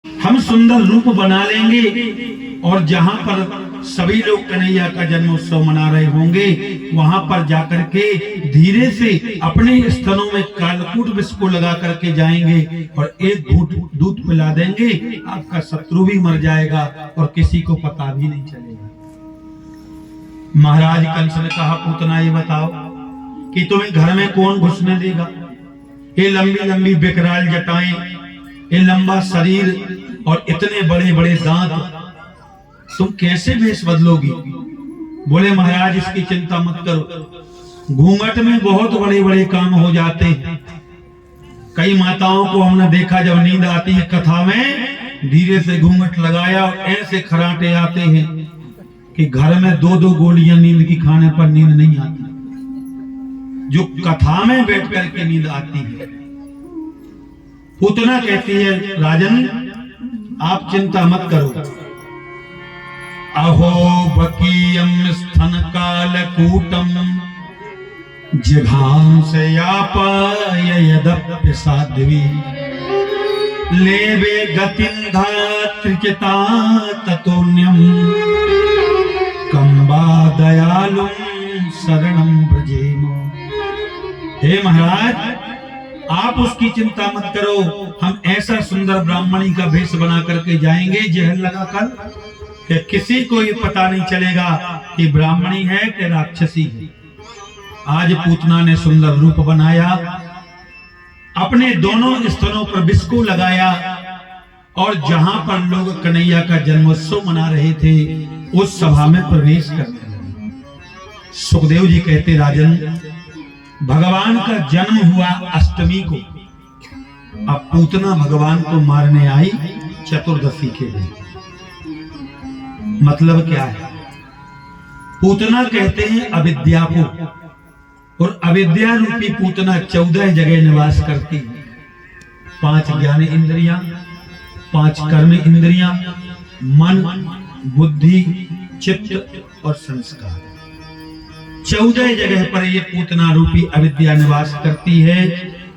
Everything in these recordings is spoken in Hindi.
हम सुंदर रूप बना लेंगे और जहां पर सभी लोग कन्हैया का जन्मोत्सव मना रहे होंगे वहां पर जाकर के धीरे से अपने स्तनों में कालकूट विष को लगा करके जाएंगे और एक घूंट दूध पिला देंगे। आपका शत्रु भी मर जाएगा और किसी को पता भी नहीं चलेगा। महाराज कंस ने कहा, पूतना ये बताओ कि तुम्हें घर में कौन घुसने देगा? ये लंबी लंबी विकराल जटाएं, ये लंबा शरीर और इतने बड़े बड़े दांत, तुम कैसे वेश बदलोगी? बोले महाराज इसकी चिंता मत करो, घूंघट में बहुत बड़े बड़े काम हो जाते हैं। कई माताओं को हमने देखा जब नींद आती है कथा में, धीरे से घूंघट लगाया और ऐसे खराटे आते हैं कि घर में दो दो गोलियां नींद की खाने पर नींद नहीं आती, जो कथा में बैठ करके नींद आती है। पूतना कहती है, राजन आप चिंता मत करो, अहो बकीयम स्तन कालकूटम जिघांसयापाय यदप्य साध्वी लेवे गतिं धात्रिचिता ततोन्यम कंबा दयालुं शरणं व्रजेम। हे महाराज आप उसकी चिंता मत करो, हम ऐसा सुंदर ब्राह्मणी का भेष बना करके जाएंगे जहर लगाकर कि किसी को ये पता नहीं चलेगा कि ब्राह्मणी है कि राक्षसी है। आज पूतना ने सुंदर रूप बनाया, अपने दोनों स्तनों पर विष को लगाया और जहां पर लोग कन्हैया का जन्मोत्सव मना रहे थे उस सभा में प्रवेश करने लगे। सुखदेव जी कहते, राजन भगवान का जन्म हुआ अष्टमी को, अब पूतना भगवान को मारने आई चतुर्दशी के दिन। मतलब क्या है? पूतना कहते हैं अविद्या को, और अविद्या रूपी पूतना 14 जगह निवास करती है। 5 ज्ञान इंद्रियां, 5 कर्म इंद्रियां, मन, बुद्धि, चित्त और संस्कार, 14 जगह पर ये पूतना रूपी अविद्या निवास करती है।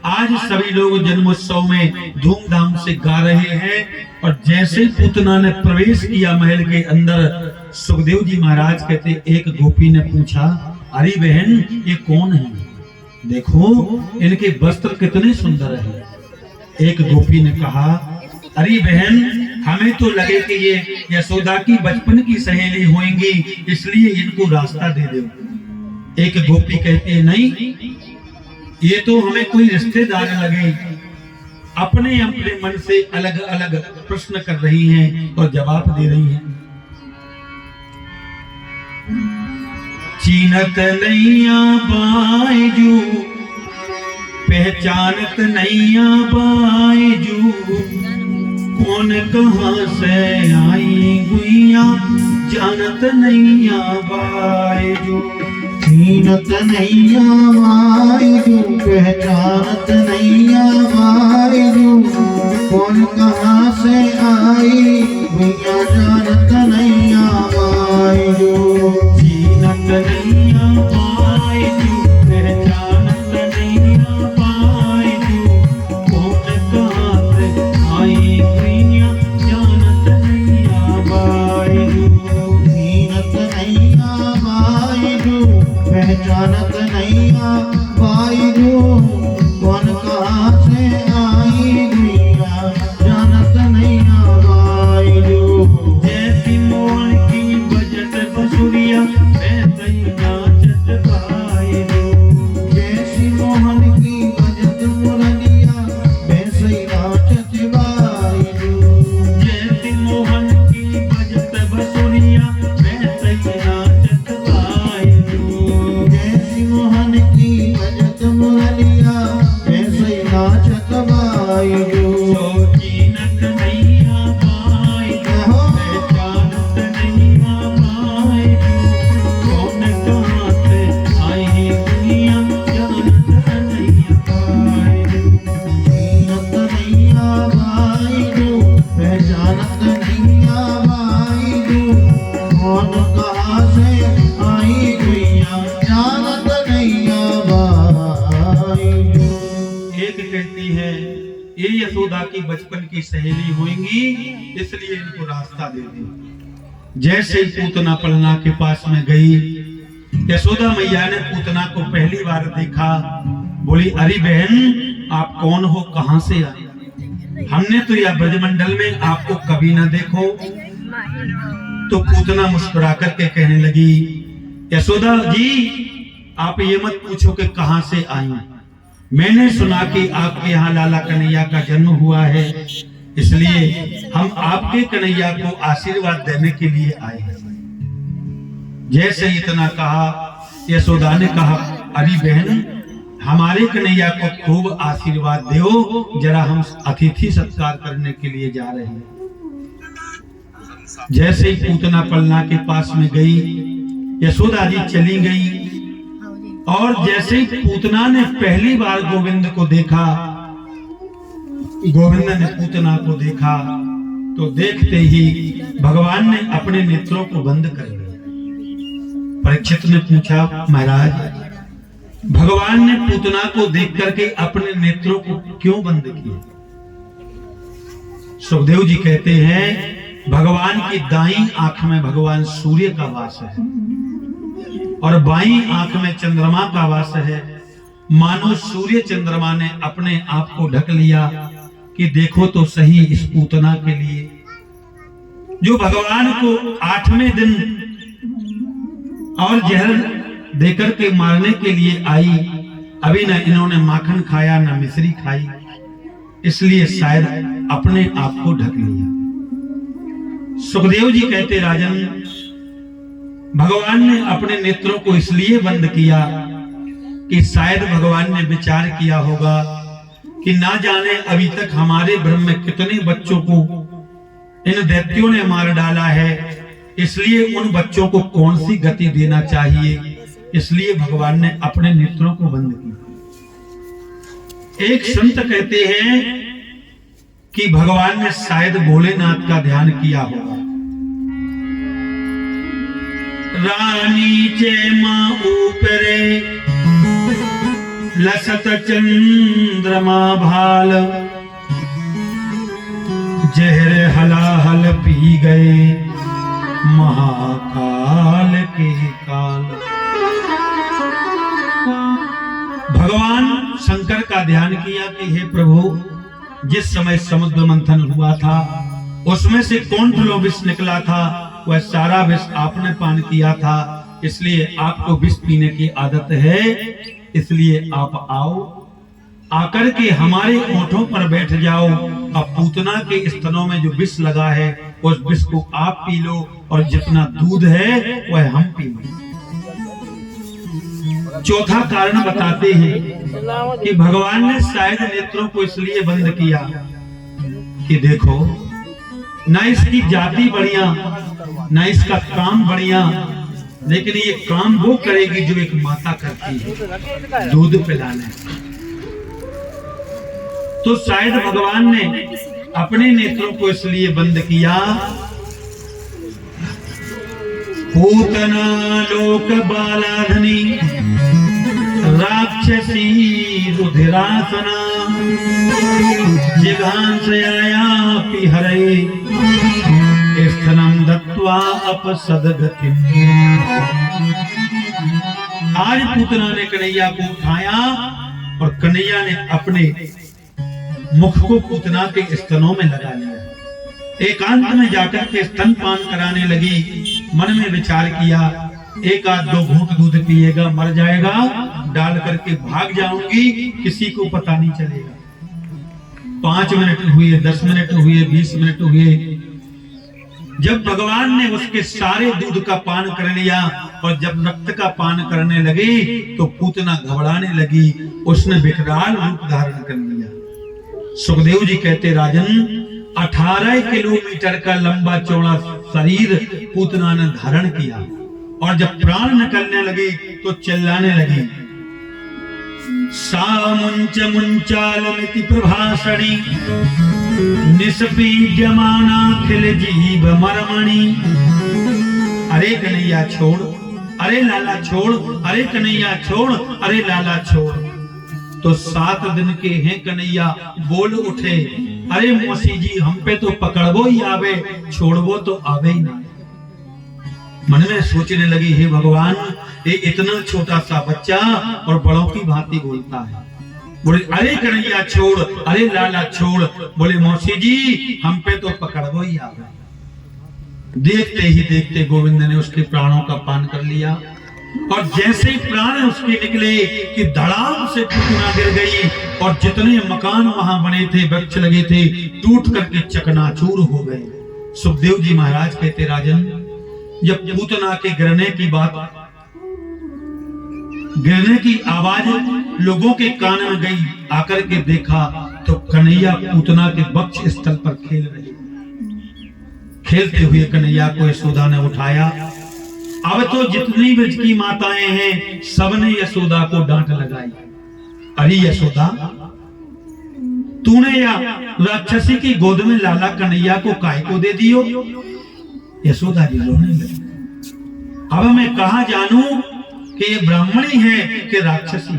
आज सभी लोग जन्मोत्सव में धूमधाम से गा रहे हैं और जैसे पूतना ने प्रवेश किया महल के अंदर, सुखदेव जी महाराज कहते, एक गोपी ने पूछा, अरे बहन ये कौन है? देखो इनके वस्त्र कितने सुंदर हैं। एक गोपी ने कहा, अरे बहन हमें तो लगे कि ये यशोदा की बचपन की सहेली होंगी, इसलिए इनको रास्ता दे दो। एक गोपी कहती है, नहीं ये तो हमें कोई रिश्तेदार लगे। अपने अपने मन से अलग अलग प्रश्न कर रही हैं और जवाब दे रही हैं। चीनत नैया बायजू, पहचानत नैया बायजू, कौन कहां से आई गुइया, जानत नैया बायजू। चीनत नैया बायजू, पहचानत नैया बायजू, कौन कहां से आई भैया, जानत नैया बायजू। चीनत नैया बायजू, पहचानत नैया बायजू, कौन कहां से आई गुइया, जानत नैया बायजू। चीनत नैया बायजू, पहचानत नैया बायजू, कौन कहां से आई भैया, जानत नैया बायजू। जैसी मोर की बजट बसुरिया, वैसे ही की बचपन की सहेली होंगी, इसलिए इनको रास्ता दे दे। जैसे ही पूतना पलना के पास में गई, यशोदा मैया ने पूतना को पहली बार देखा, बोली अरे बहन आप कौन हो, कहां से आए? हमने तो यह ब्रजमंडल में आपको कभी ना देखो। तो पूतना मुस्कुरा करके कहने लगी, यशोदा जी आप ये मत पूछो कि कहां से आई, मैंने सुना कि आपके यहाँ लाला कन्हैया का जन्म हुआ है, इसलिए हम आपके कन्हैया को आशीर्वाद देने के लिए आए हैं। जैसे इतना कहा, यशोदा ने कहा अरे बहन हमारे कन्हैया को खूब आशीर्वाद दो, जरा हम अतिथि सत्कार करने के लिए जा रहे हैं। जैसे ही पूतना पलना के पास में गई, यशोदा जी चली गई, और जैसे ही पूतना ने पहली बार गोविंद को देखा, गोविंद ने पूतना को देखा, तो देखते ही भगवान ने अपने नेत्रों को बंद कर दिया। परीक्षित ने पूछा महाराज, भगवान ने पूतना को देख करके अपने नेत्रों को क्यों बंद किया? सुखदेव जी कहते हैं भगवान की दाईं आंख में भगवान सूर्य का वास है और बाईं आंख में चंद्रमा का वास है। मानो सूर्य चंद्रमा ने अपने आप को ढक लिया कि देखो तो सही इस पूतना के लिए, जो भगवान को 8वें दिन और जहर देकर के मारने के लिए आई, अभी न इन्होंने माखन खाया न मिश्री खाई, इसलिए शायद अपने आप को ढक लिया। सुखदेव जी कहते राजन, भगवान ने अपने नेत्रों को इसलिए बंद किया कि शायद भगवान ने विचार किया होगा कि ना जाने अभी तक हमारे ब्रह्म में कितने बच्चों को इन दैत्यों ने मार डाला है, इसलिए उन बच्चों को कौन सी गति देना चाहिए, इसलिए भगवान ने अपने नेत्रों को बंद किया। एक संत कहते हैं कि भगवान ने शायद भोलेनाथ का ध्यान किया होगा। रानी चेमा ऊपरे लसत चंद्रमा भाल, जहर हलाहल पी गए महाकाल के काल। भगवान शंकर का ध्यान किया कि हे प्रभु, जिस समय समुद्र मंथन हुआ था उसमें से कौन किलो विष निकला था, वह सारा विष आपने पान किया था, इसलिए आपको विष पीने की आदत है, इसलिए आप आओ, आकर के हमारे ओंठों पर बैठ जाओ। अब पूतना के स्तनों में जो विष लगा है उस विष को आप पी लो, और जितना दूध है वह हम पी लो। चौथा कारण बताते हैं कि भगवान ने शायद नेत्रों को इसलिए बंद किया कि देखो, ना इसकी जाति बढ़िया, ना इसका काम बढ़िया, लेकिन ये काम वो करेगी जो एक माता करती है, दूध पिलाने। तो शायद भगवान ने अपने नेत्रों को इसलिए बंद किया। पूतना लोक बालाधनी राक्षसी रुधिरासना, जिघांसयाया पिहरे स्तनम दत्वा अपसदगति। आज पूतना ने कन्हैया को उठाया और कन्हैया ने अपने मुख को पूतना के स्तनों में लगा लिया। एकांत में जाकर के स्तनपान कराने लगी। मन में विचार किया, एक आध दो घूंट दूध पिएगा मर जाएगा, डाल करके भाग जाऊंगी, किसी को पता नहीं चलेगा। 5 मिनट हुए, 10 मिनट हुए, 20 मिनट हुए। जब भगवान ने उसके सारे दूध का पान कर लिया और जब रक्त का पान करने लगी तो पूतना घबराने लगी, उसने विकराल रूप धारण कर लिया। सुखदेव जी कहते राजन, 18 किलोमीटर का लंबा चौड़ा शरीर पूतना ने धारण किया, और जब प्राण निकलने लगे तो चिल्लाने लगी, सा मुंच मुंचालमिति प्रभाषणी, निष्पीड्यमाना खिल जीव मरमणि। अरे कन्हैया छोड़, अरे लाला छोड़, अरे कन्हैया छोड़, अरे लाला छोड़। तो 7 दिन के हैं कन्हैया बोल उठे, अरे मौसी जी हम पे तो पकड़बो ही आवे, छोड़बो तो आवे ही ना। मन में सोचने लगी, हे भगवान ये इतना छोटा सा बच्चा और बड़ों की भांति बोलता है। बोले अरे कन्हैया छोड़, अरे लाला छोड़। बोले मौसी जी हम पे तो पकड़बो ही आवे। देखते ही देखते गोविंद ने उसके प्राणों का पान कर लिया और जैसे ही प्राण उसके निकले कि धड़ाम से पूतना गिर गई और जितने मकान वहां बने थे, वृक्ष लगे थे, टूट करके चकनाचूर हो गए। सुखदेव जी महाराज कहते राजन जब पूतना के गिरने की आवाज लोगों के कान में गई, आकर के देखा तो कन्हैया पूतना के वक्ष स्थल पर खेल रहे। खेलते हुए कन्हैया को यशोदा ने उठाया। अब तो जितनी ब्रज की माताएं हैं सबने यशोदा को डांट लगाई। अरे यशोदा तूने या राक्षसी की गोद में लाला कन्हैया को काय को दे दियो। यशोदा जी रोने लगी। अब मैं कहा जानू कि ये ब्राह्मणी है कि राक्षसी।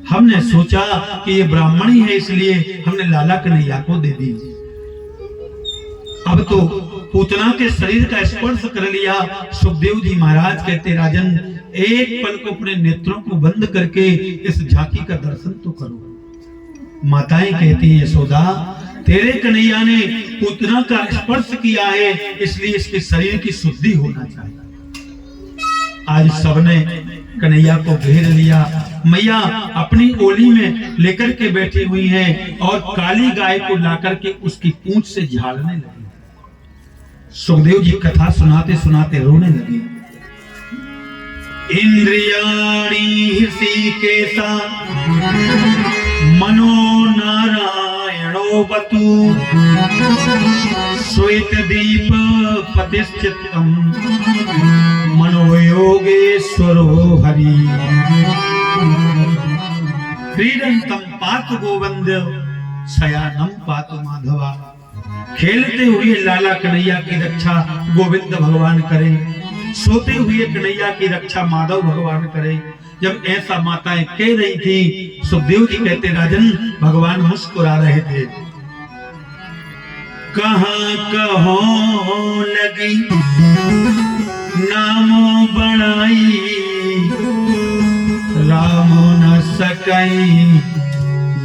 हमने सोचा कि ये ब्राह्मणी है इसलिए हमने लाला कन्हैया को दे दी। अब तो पूतना के शरीर का स्पर्श कर लिया। सुखदेव जी महाराज कहते राजन एक पल को अपने नेत्रों को बंद करके इस झांकी का दर्शन तो करो। माताएं कहती हैं यशोदा तेरे कन्हैया ने पूतना का स्पर्श किया है इसलिए इसके शरीर की शुद्धि होना चाहिए। आज सबने कन्हैया को घेर लिया। मैया अपनी ओली में लेकर के बैठी हुई हैं और काली गाय को लाकर के उसकी पूंछ से झाड़ने लगी। सुखदेव जी कथा सुनाते सुनाते रोने लगे। इंद्रियाणि ऋषिकेशा मनो नारायणो बतु श्वेत दीप प्रतिष्ठितम् मनो योगेश्वरो हरि क्रीडन्तं पातु गोविंद शयानं पातु माधवा। खेलते हुए लाला कन्हैया की रक्षा गोविंद भगवान करें, सोते हुए कन्हैया की रक्षा माधव भगवान करें। जब ऐसा माताएं कह रही थी सुखदेव जी कहते राजन भगवान मुस्कुरा रहे थे। कहां कहो लगी नामो बनाई राम न सकई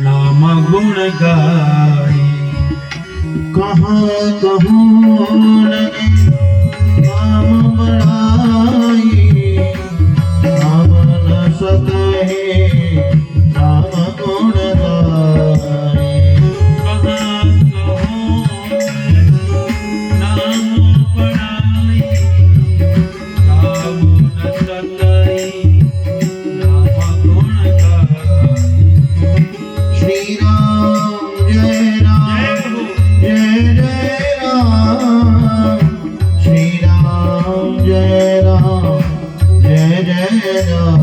नाम गुण गाई। कहाँ लगे नाम बढ़ाई नाम न सके नाम गुण गाए। कहाँ नाम बढ़ाई राम न सकई नाम गुण गाई। श्री राम जय राम जय जय राम श्री राम जय राम जय जय राम।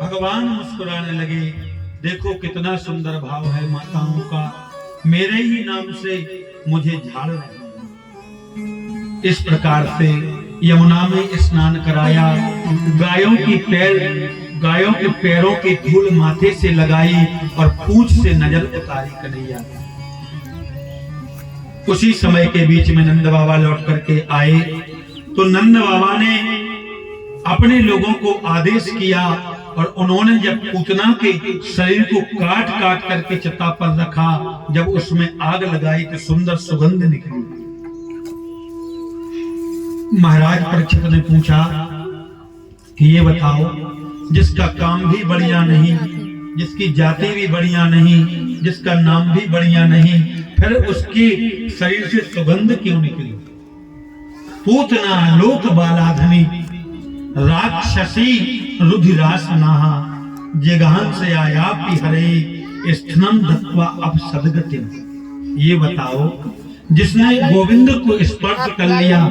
भगवान मुस्कुराने लगे। देखो कितना सुंदर भाव है माताओं का, मेरे ही नाम से मुझे झाड़ रहे हैं। इस प्रकार से यमुना में स्नान कराया, गायों के पैरों की धूल माथे से लगाई और पूंछ से नजर उतारी कन्हैया। उसी समय के बीच में नंद बाबा लौट करके आए तो नंद बाबा ने अपने लोगों को आदेश किया और उन्होंने जब पूतना के शरीर को काट काट करके चिता पर रखा, जब उसमें आग लगाई तो सुंदर सुगंध निकली। महाराज परीक्षित ने पूछा कि ये बताओ जिसका काम भी बढ़िया नहीं, जिसकी जाति भी बढ़िया नहीं, जिसका नाम भी बढ़िया नहीं, फिर उसके शरीर से सुगंध क्यों निकली? पूतना लोक बालाधनी राक्षसी रुधिरासनाहा जगान से आया हरे स्थनम दत्वा अब सदगतिम। ये बताओ जिसने गोविंद को स्पर्श कर लिया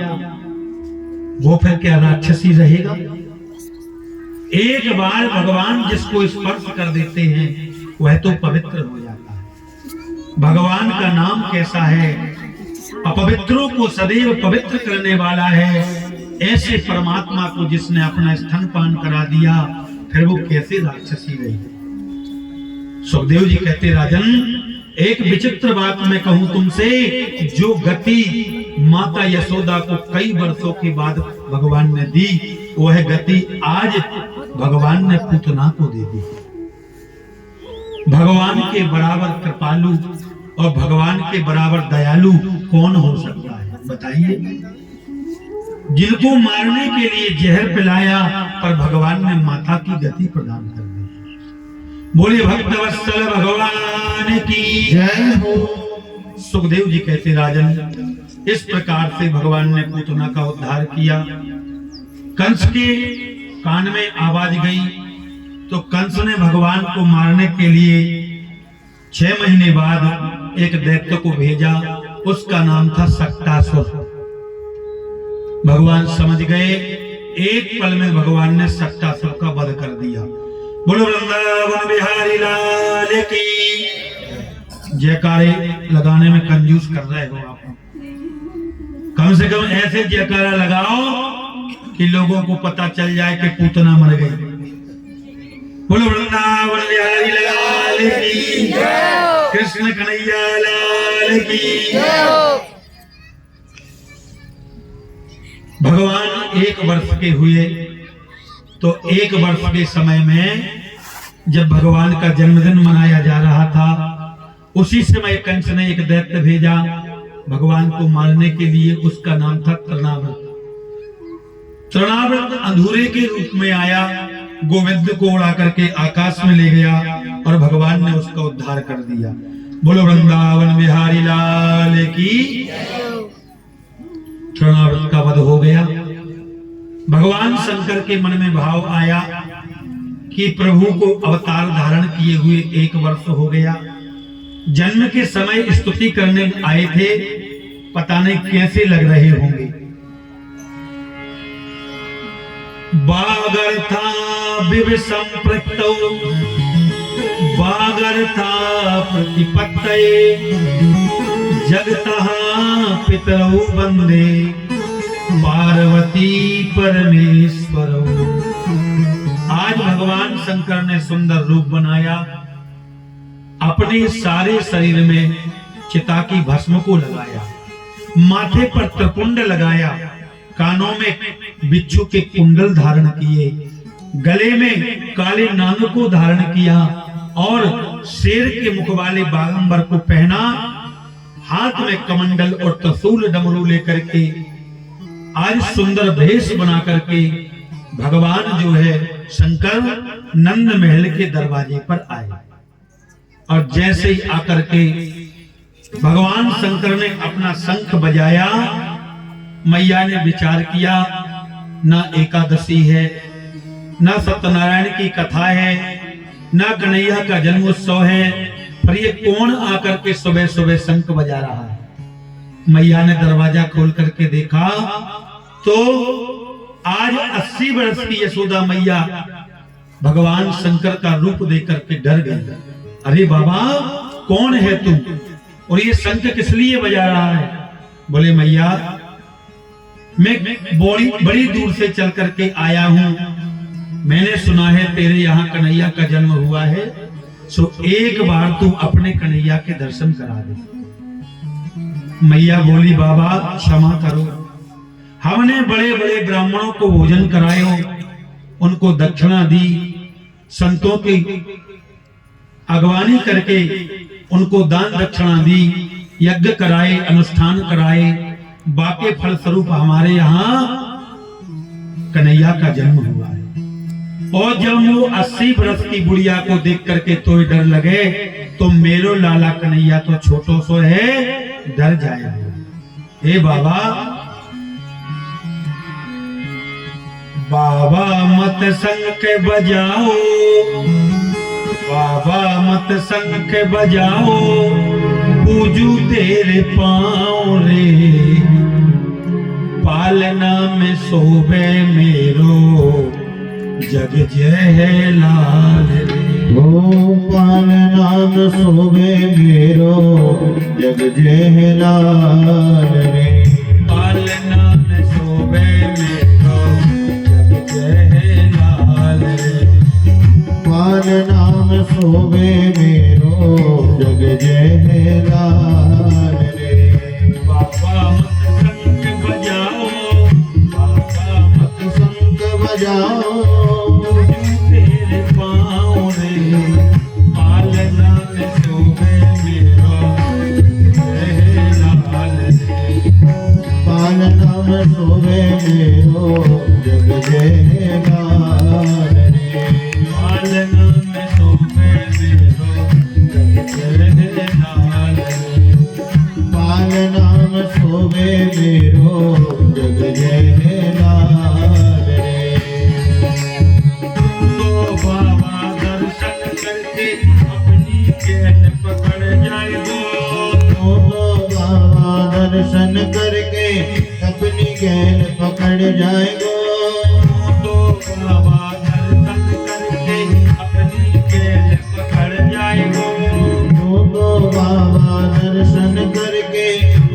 वो फिर क्या राक्षसी रहेगा? एक बार भगवान जिसको स्पर्श कर देते हैं वह तो पवित्र हो जाता है। भगवान का नाम कैसा है, अपवित्रों को सदैव पवित्र करने वाला है। ऐसे परमात्मा को जिसने अपना स्तनपान करा दिया फिर वो कैसे राक्षसी रही? सुखदेव जी कहते राजन एक विचित्र बात मैं कहूं तुमसे, जो गति माता यशोदा को कई वर्षों के बाद भगवान ने दी, वह गति आज भगवान ने पूतना को दे दी। भगवान के बराबर कृपालु और भगवान के बराबर दयालु कौन हो सकता है बताइए। जिनको मारने के लिए जहर पिलाया, पर भगवान ने माता की गति प्रदान कर दी। बोले भक्तवत्सल भगवान की जय हो। सुखदेव जी कहते राजन, इस प्रकार से भगवान ने पूतना का उद्धार किया। कंस के कान में आवाज गई तो कंस ने भगवान को मारने के लिए 6 महीने बाद एक दैत्य को भेजा। उसका नाम था सक्टासुर। भगवान समझ गए, एक पल में भगवान ने सक्टासुर का वध कर दिया। बोलो वृंदावन बिहारी लाल की। जयकारे लगाने में कंजूस कर रहे हो आप। कम से कम ऐसे जयकारा लगाओ कि लोगों को पता चल जाए कि पूतना मर गई। बोलो वृंदावन बिहारी लाल की, कृष्ण कन्हैया लाल की। भगवान 1 वर्ष के हुए तो 1 वर्ष के समय में जब भगवान का जन्मदिन मनाया जा रहा था, उसी समय कंस ने एक दैत्य भेजा भगवान को मारने के लिए। उसका नाम था तृणाव्रत। तृणाव्रत अंधूरे के रूप में आया, गोविंद को उड़ा करके आकाश में ले गया और भगवान ने उसका उद्धार कर दिया। बोलो वृंदावन बिहारी लाल की। तृणाव्रत का वध हो गया। भगवान शंकर के मन में भाव आया कि प्रभु को अवतार धारण किए हुए 1 वर्ष हो गया। जन्म के समय स्तुति करने आए थे, पता नहीं कैसे लग रहे होंगे। बागर्था विव संप्रक्तौ बागर्था प्रतिपत्तये जगतः पितरौ वंदे पार्वती परमेश्वर। आज भगवान शंकर ने सुंदर रूप बनाया, अपने सारे शरीर में चिता की भस्म को लगाया, माथे पर त्रिपुंड लगाया, कानों में बिच्छू के कुंडल धारण किए, गले में काले नाग को धारण किया और शेर के मुख वाले बागंबर को पहना, हाथ में कमंडल और त्रिशूल डमरू लेकर के आज सुंदर भेष बना करके भगवान जो है शंकर नंद महल के दरवाजे पर आए। और जैसे ही आकर के भगवान शंकर ने अपना शंख बजाया, मैया ने विचार किया, ना एकादशी है, ना सत्यनारायण की कथा है, ना कन्हैया का जन्मोत्सव है, पर ये कौन आकर के सुबह सुबह शंख बजा रहा है। मैया ने दरवाजा खोल करके देखा तो आज 80 वर्ष की यशोदा मैया भगवान शंकर का रूप देख करके डर गई। अरे बाबा कौन है तू और ये शंख किस लिए बजा रहा है? बोले मैया मैं बड़ी दूर से चल करके आया हूं, मैंने सुना है तेरे यहाँ कन्हैया का जन्म हुआ है, सो एक बार तू अपने कन्हैया के दर्शन करा दे। मैया बोली बाबा क्षमा करो, हमने बड़े बड़े ब्राह्मणों को भोजन कराया, उनको दक्षिणा दी, संतों की अगवानी करके उनको दान दक्षिणा दी, यज्ञ कराए, अनुष्ठान कराए, बाकी फल स्वरूप हमारे यहाँ कन्हैया का जन्म हुआ है। और जब वो 80 वर्ष की बुढ़िया को देख करके तो डर लगे, तो मेरो लाला कन्हैया तो छोटो सो है, डर जाए। हे बाबा बाबा मत शंख बजाओ, बाबा मत शंख बजाओ, पूजू तेरे पाँव रे, पालना में शोभे मेरो जग जय लाल रे। ओ पालना में शोभे मेरो जग जय लाल रे, पालना में शोभे मेरो जग जय लाल रे, पालना में शोभे मेरो जग जय लाल रे। बाबा मत शंख बजाओ, बाबा मत शंख बजाओ, तेरे पाँव रे, पालना में शोभे मेरो जय लाल रे। पालना में शोभे मेरो जग जय लाल रे। पालना में शोभे मेरो जग जय लाल रे। पालना में शोभे मेरो जग जय लाल रे। तो बाबा दर्शन करके अपनी कैन पकड़ जाएगो। बाबा दर्शन करके अपनी कैन पकड़ जाएगो। तो बाबा दर्शन करके अपनी कैन पकड़ जाएगो। बाबा दर्शन करके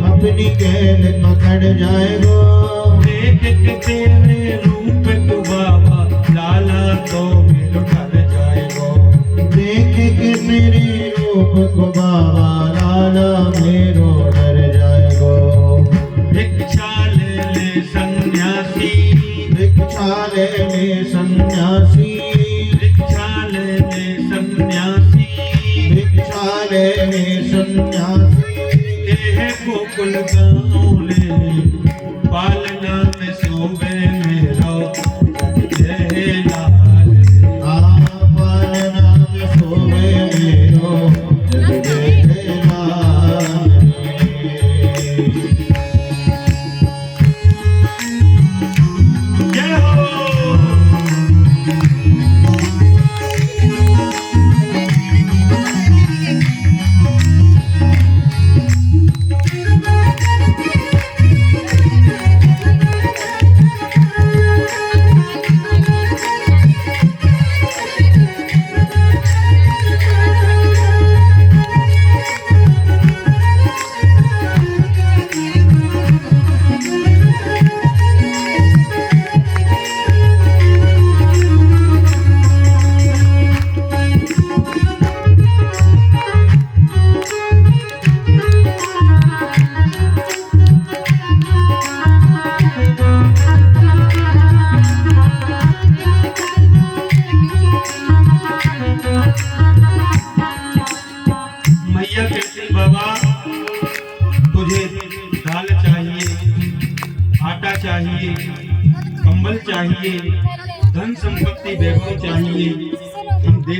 अपनी कैन पकड़ जाएगो। देख के तेरे रूप को बाबा लाला तो मेरो डर जाएगो। देख के तेरे रूप को बाबा लाला मेरो डर जाएगो। भिक्षा ले सन्यासी, भिक्षा ले सन्यासी, भिक्षा ले सन्यासी, भिक्षा ले सन्यासी। हे गोकुल गाँव ले, पालना में शोभे मेरो जय लाल रे। पालना में शोभे मेरो जग जय लाल रे। जय हो। मैया कहती बाबा तुझे दाल चाहिए, आटा चाहिए, कंबल चाहिए, धन संपत्ति वैभव चाहिए, इन